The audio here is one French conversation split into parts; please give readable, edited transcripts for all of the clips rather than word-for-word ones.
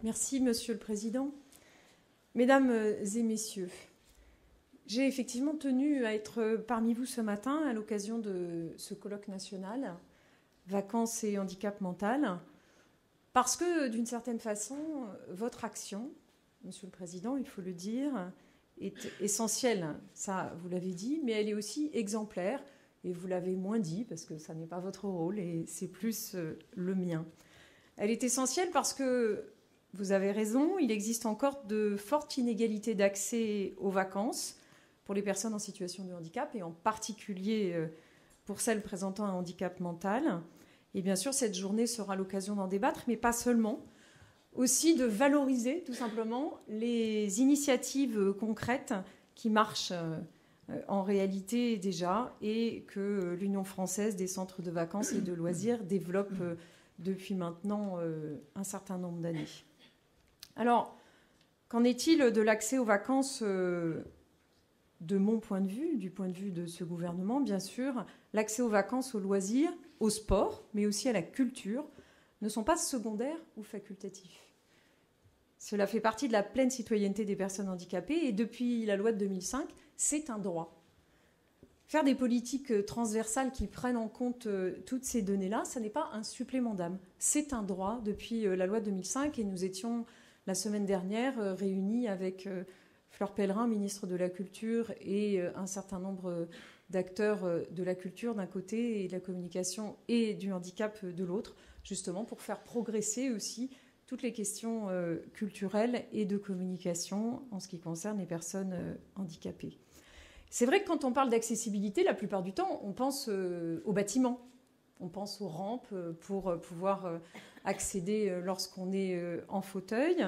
Merci, Monsieur le Président. Mesdames et Messieurs, j'ai effectivement tenu à être parmi vous ce matin à l'occasion de ce colloque national « Vacances et handicap mental » parce que, d'une certaine façon, votre action, Monsieur le Président, il faut le dire, est essentielle. Ça, vous l'avez dit, mais elle est aussi exemplaire. Et vous l'avez moins dit, parce que ça n'est pas votre rôle, et c'est plus le mien. Elle est essentielle parce que, vous avez raison, il existe encore de fortes inégalités d'accès aux vacances pour les personnes en situation de handicap, et en particulier pour celles présentant un handicap mental. Et bien sûr, cette journée sera l'occasion d'en débattre, mais pas seulement. Aussi de valoriser, tout simplement, les initiatives concrètes qui marchent en réalité déjà, et que l'Union française des centres de vacances et de loisirs développe depuis maintenant un certain nombre d'années. Alors, qu'en est-il de l'accès aux vacances de mon point de vue, du point de vue de ce gouvernement? Bien sûr, l'accès aux vacances, aux loisirs, au sport, mais aussi à la culture, ne sont pas secondaires ou facultatifs. Cela fait partie de la pleine citoyenneté des personnes handicapées, et depuis la loi de 2005, c'est un droit. Faire des politiques transversales qui prennent en compte toutes ces données-là, ça n'est pas un supplément d'âme. C'est un droit depuis la loi de 2005, et nous étions la semaine dernière réunis avec Fleur Pellerin, ministre de la Culture, et un certain nombre d'acteurs de la culture d'un côté et de la communication et du handicap de l'autre, justement pour faire progresser aussi toutes les questions culturelles et de communication en ce qui concerne les personnes handicapées. C'est vrai que quand on parle d'accessibilité, la plupart du temps, on pense aux bâtiments, on pense aux rampes pour pouvoir accéder lorsqu'on est en fauteuil.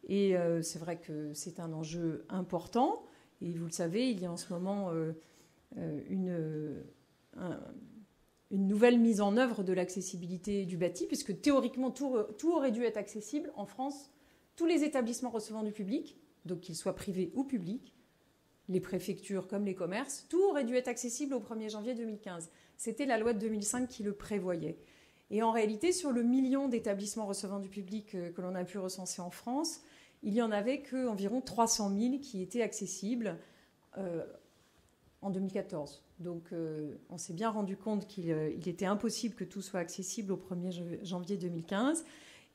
Et c'est vrai que c'est un enjeu important. Et vous le savez, il y a en ce moment une nouvelle mise en œuvre de l'accessibilité du bâti, puisque théoriquement, tout aurait dû être accessible en France. Tous les établissements recevant du public, donc qu'ils soient privés ou publics, les préfectures comme les commerces, tout aurait dû être accessible au 1er janvier 2015. C'était la loi de 2005 qui le prévoyait. Et en réalité, sur le million d'établissements recevant du public que l'on a pu recenser en France, il n'y en avait qu'environ 300 000 qui étaient accessibles en 2014. Donc on s'est bien rendu compte qu'il était impossible que tout soit accessible au 1er janvier 2015.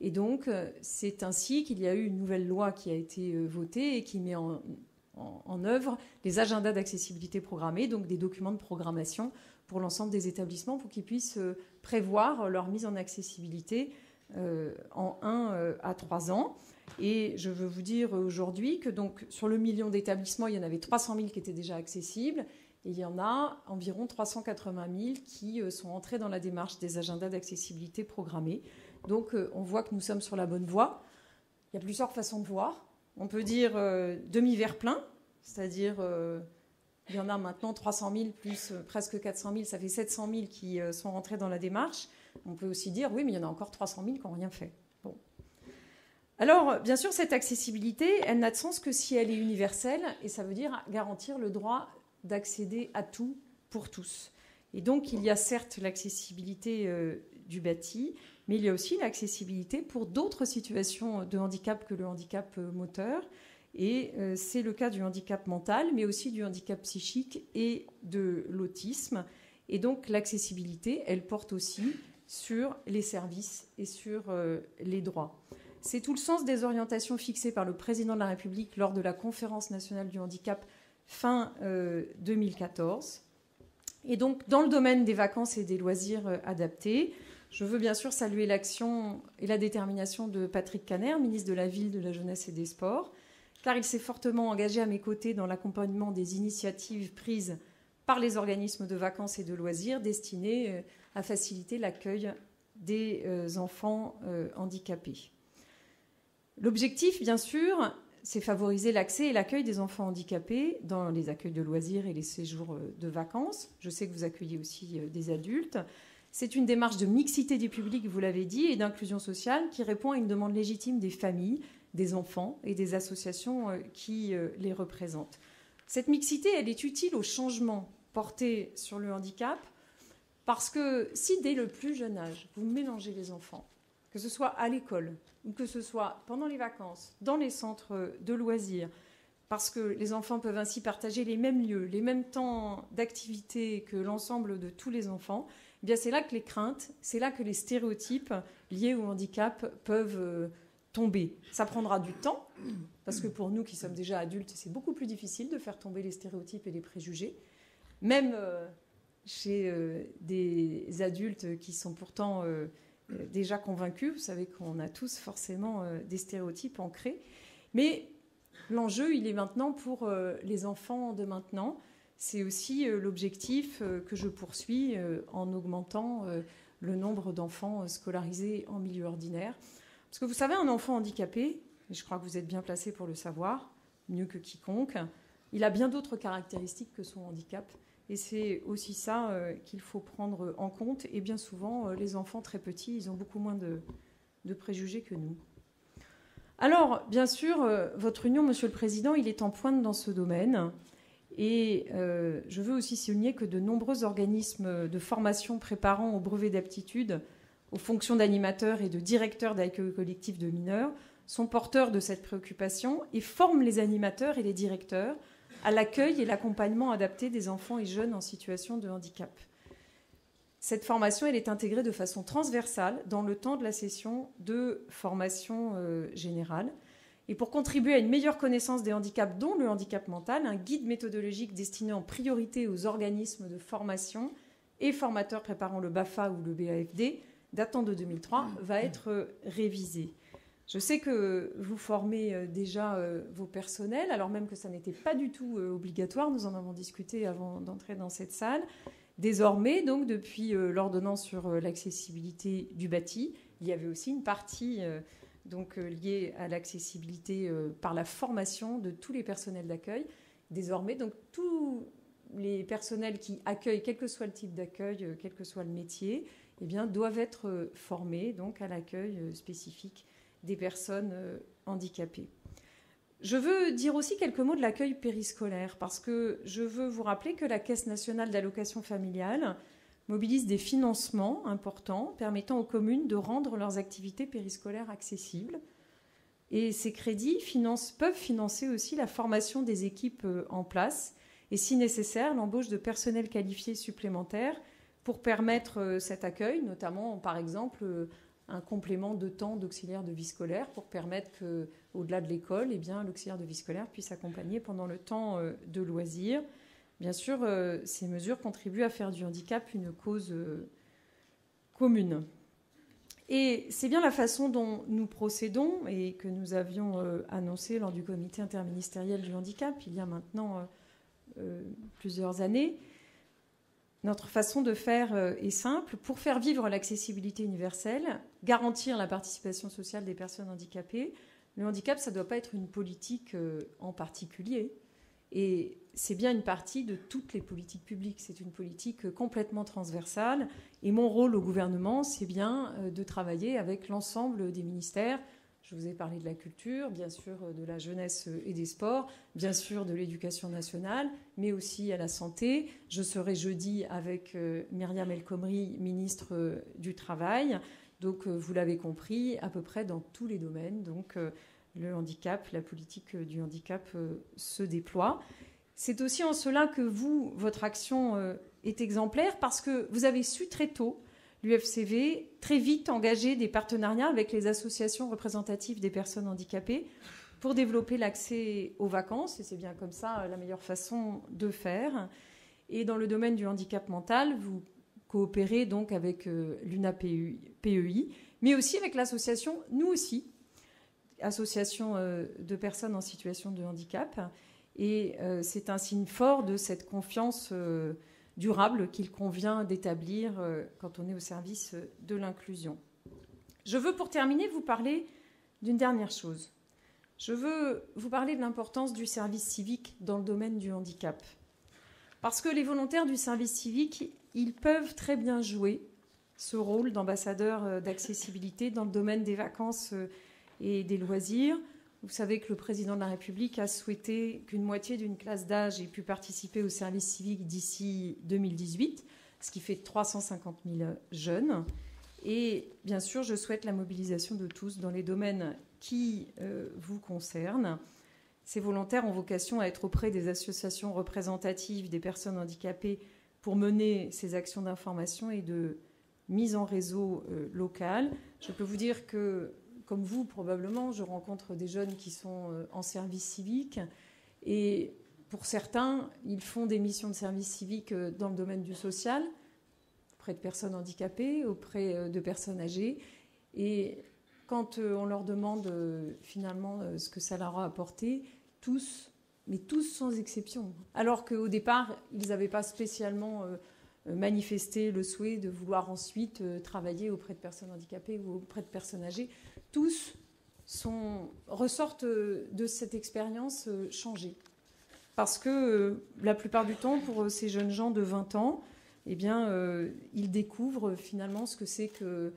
Et donc c'est ainsi qu'il y a eu une nouvelle loi qui a été votée et qui met en œuvre les agendas d'accessibilité programmés, donc des documents de programmation pour l'ensemble des établissements pour qu'ils puissent prévoir leur mise en accessibilité en 1 à 3 ans. Et je veux vous dire aujourd'hui que donc, sur le million d'établissements, il y en avait 300 000 qui étaient déjà accessibles, et il y en a environ 380 000 qui sont entrés dans la démarche des agendas d'accessibilité programmés. Donc on voit que nous sommes sur la bonne voie. Il y a plusieurs façons de voir. On peut dire demi-verre plein, c'est-à-dire il y en a maintenant 300 000 plus presque 400 000, ça fait 700 000 qui sont rentrés dans la démarche. On peut aussi dire, oui, mais il y en a encore 300 000 qui n'ont rien fait. Bon. Alors, bien sûr, cette accessibilité, elle n'a de sens que si elle est universelle, et ça veut dire garantir le droit d'accéder à tout pour tous. Et donc, il y a certes l'accessibilité du bâti, mais il y a aussi l'accessibilité pour d'autres situations de handicap que le handicap moteur. Et c'est le cas du handicap mental, mais aussi du handicap psychique et de l'autisme. Et donc, l'accessibilité, elle porte aussi sur les services et sur les droits. C'est tout le sens des orientations fixées par le président de la République lors de la Conférence nationale du handicap fin 2014. Et donc, dans le domaine des vacances et des loisirs adaptés, je veux bien sûr saluer l'action et la détermination de Patrick Kanner, ministre de la Ville, de la Jeunesse et des Sports, car il s'est fortement engagé à mes côtés dans l'accompagnement des initiatives prises par les organismes de vacances et de loisirs destinés à faciliter l'accueil des enfants handicapés. L'objectif, bien sûr, c'est favoriser l'accès et l'accueil des enfants handicapés dans les accueils de loisirs et les séjours de vacances. Je sais que vous accueillez aussi des adultes. C'est une démarche de mixité du public, vous l'avez dit, et d'inclusion sociale qui répond à une demande légitime des familles, des enfants et des associations qui les représentent. Cette mixité, elle est utile au changement porté sur le handicap parce que si dès le plus jeune âge, vous mélangez les enfants, que ce soit à l'école ou que ce soit pendant les vacances, dans les centres de loisirs, parce que les enfants peuvent ainsi partager les mêmes lieux, les mêmes temps d'activité que l'ensemble de tous les enfants, eh bien c'est là que les craintes, c'est là que les stéréotypes liés au handicap peuvent tomber. Ça prendra du temps, parce que pour nous qui sommes déjà adultes, c'est beaucoup plus difficile de faire tomber les stéréotypes et les préjugés. Même chez des adultes qui sont pourtant déjà convaincus, vous savez qu'on a tous forcément des stéréotypes ancrés, mais l'enjeu, il est maintenant pour les enfants de maintenant. C'est aussi l'objectif que je poursuis en augmentant le nombre d'enfants scolarisés en milieu ordinaire. Parce que vous savez, un enfant handicapé, et je crois que vous êtes bien placé pour le savoir, mieux que quiconque, il a bien d'autres caractéristiques que son handicap. Et c'est aussi ça qu'il faut prendre en compte. Et bien souvent, les enfants très petits, ils ont beaucoup moins de préjugés que nous. Alors, bien sûr, votre union, Monsieur le Président, il est en pointe dans ce domaine. Et je veux aussi souligner que de nombreux organismes de formation préparant au brevet d'aptitude, aux fonctions d'animateurs et de directeurs d'accueil collectif de mineurs, sont porteurs de cette préoccupation et forment les animateurs et les directeurs à l'accueil et l'accompagnement adapté des enfants et jeunes en situation de handicap. Cette formation, elle est intégrée de façon transversale dans le temps de la session de formation générale. Et pour contribuer à une meilleure connaissance des handicaps, dont le handicap mental, un guide méthodologique destiné en priorité aux organismes de formation et formateurs préparant le BAFA ou le BAFD, datant de 2003, va être révisé. Je sais que vous formez déjà vos personnels, alors même que ça n'était pas du tout obligatoire. Nous en avons discuté avant d'entrer dans cette salle. Désormais, donc, depuis l'ordonnance sur l'accessibilité du bâti, il y avait aussi une partie liée à l'accessibilité par la formation de tous les personnels d'accueil. Désormais, donc, tous les personnels qui accueillent, quel que soit le type d'accueil, quel que soit le métier, eh bien, doivent être formés donc, à l'accueil spécifique des personnes handicapées. Je veux dire aussi quelques mots de l'accueil périscolaire, parce que je veux vous rappeler que la Caisse nationale d'allocation familiale mobilise des financements importants permettant aux communes de rendre leurs activités périscolaires accessibles. Et ces crédits peuvent financer aussi la formation des équipes en place et, si nécessaire, l'embauche de personnel qualifié supplémentaire pour permettre cet accueil, notamment, par exemple, un complément de temps d'auxiliaire de vie scolaire pour permettre qu'au-delà de l'école, eh bien, l'auxiliaire de vie scolaire puisse accompagner pendant le temps de loisirs. Bien sûr, ces mesures contribuent à faire du handicap une cause commune. Et c'est bien la façon dont nous procédons et que nous avions annoncé lors du comité interministériel du handicap il y a maintenant plusieurs années. Notre façon de faire est simple. Pour faire vivre l'accessibilité universelle, garantir la participation sociale des personnes handicapées, le handicap, ça ne doit pas être une politique en particulier. Et c'est bien une partie de toutes les politiques publiques. C'est une politique complètement transversale. Et mon rôle au gouvernement, c'est bien de travailler avec l'ensemble des ministères. Je vous ai parlé de la culture, bien sûr de la jeunesse et des sports, bien sûr de l'éducation nationale, mais aussi à la santé. Je serai jeudi avec Myriam El Khomri, ministre du Travail. Donc, vous l'avez compris, à peu près dans tous les domaines. Donc, le handicap, la politique du handicap se déploie. C'est aussi en cela que votre action est exemplaire, parce que vous avez su très tôt, l'UFCV, très vite engager des partenariats avec les associations représentatives des personnes handicapées pour développer l'accès aux vacances. Et c'est bien comme ça la meilleure façon de faire. Et dans le domaine du handicap mental, vous coopérez donc avec l'UNA-PEI, mais aussi avec l'association Nous aussi, association de personnes en situation de handicap. Et c'est un signe fort de cette confiance durable qu'il convient d'établir quand on est au service de l'inclusion. Je veux, pour terminer, vous parler d'une dernière chose. Je veux vous parler de l'importance du service civique dans le domaine du handicap. Parce que les volontaires du service civique, ils peuvent très bien jouer ce rôle d'ambassadeur d'accessibilité dans le domaine des vacances et des loisirs. Vous savez que le président de la République a souhaité qu'une moitié d'une classe d'âge ait pu participer au service civique d'ici 2018, ce qui fait 350 000 jeunes. Et bien sûr, je souhaite la mobilisation de tous dans les domaines qui vous concernent. Ces volontaires ont vocation à être auprès des associations représentatives des personnes handicapées pour mener ces actions d'information et de mise en réseau local. Je peux vous dire que, comme vous probablement, je rencontre des jeunes qui sont en service civique et pour certains, ils font des missions de service civique dans le domaine du social, auprès de personnes handicapées, auprès de personnes âgées. Et quand on leur demande finalement ce que ça leur a apporté, tous, mais tous sans exception, alors qu'au départ, ils n'avaient pas spécialement manifesté le souhait de vouloir ensuite travailler auprès de personnes handicapées ou auprès de personnes âgées, tous ressortent de cette expérience changés. Parce que la plupart du temps, pour ces jeunes gens de 20 ans, eh bien, ils découvrent finalement ce que c'est que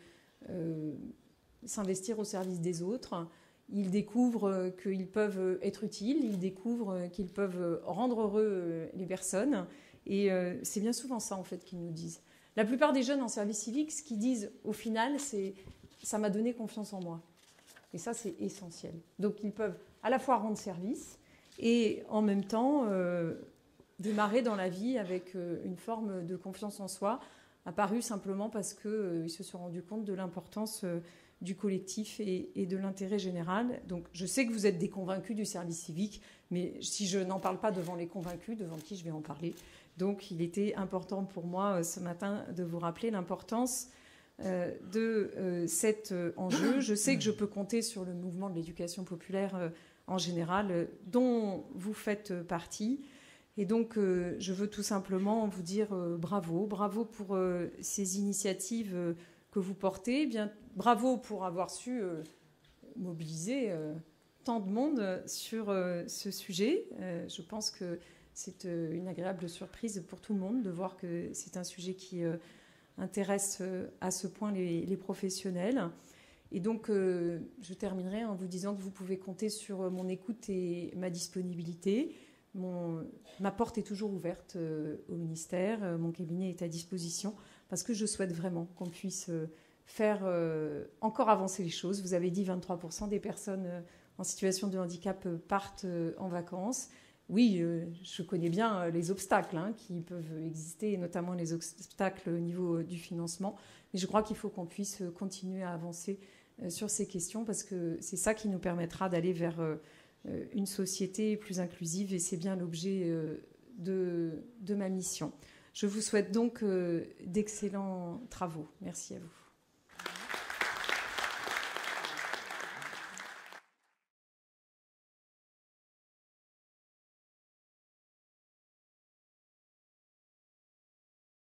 s'investir au service des autres. Ils découvrent qu'ils peuvent être utiles, ils découvrent qu'ils peuvent rendre heureux les personnes. Et c'est bien souvent ça, en fait, qu'ils nous disent. La plupart des jeunes en service civique, ce qu'ils disent au final, c'est « ça m'a donné confiance en moi ». Et ça, c'est essentiel. Donc, ils peuvent à la fois rendre service et en même temps démarrer dans la vie avec une forme de confiance en soi, apparue simplement parce qu'ils se sont rendus compte de l'importance du collectif et de l'intérêt général. Donc je sais que vous êtes des convaincus du service civique, mais si je n'en parle pas devant les convaincus, devant qui je vais en parler? Donc il était important pour moi ce matin de vous rappeler l'importance de cet enjeu. Je sais que je peux compter sur le mouvement de l'éducation populaire en général, dont vous faites partie. Et donc, je veux tout simplement vous dire bravo. Bravo pour ces initiatives que vous portez. Bien, bravo pour avoir su mobiliser tant de monde sur ce sujet. Je pense que c'est une agréable surprise pour tout le monde de voir que c'est un sujet qui intéresse à ce point les professionnels. Et donc, je terminerai en vous disant que vous pouvez compter sur mon écoute et ma disponibilité. Ma porte est toujours ouverte au ministère, mon cabinet est à disposition parce que je souhaite vraiment qu'on puisse faire encore avancer les choses. Vous avez dit 23% des personnes en situation de handicap partent en vacances. Oui, je connais bien les obstacles qui peuvent exister, et notamment les obstacles au niveau du financement. Mais je crois qu'il faut qu'on puisse continuer à avancer sur ces questions parce que c'est ça qui nous permettra d'aller vers une société plus inclusive et c'est bien l'objet de ma mission. Je vous souhaite donc d'excellents travaux. Merci à vous.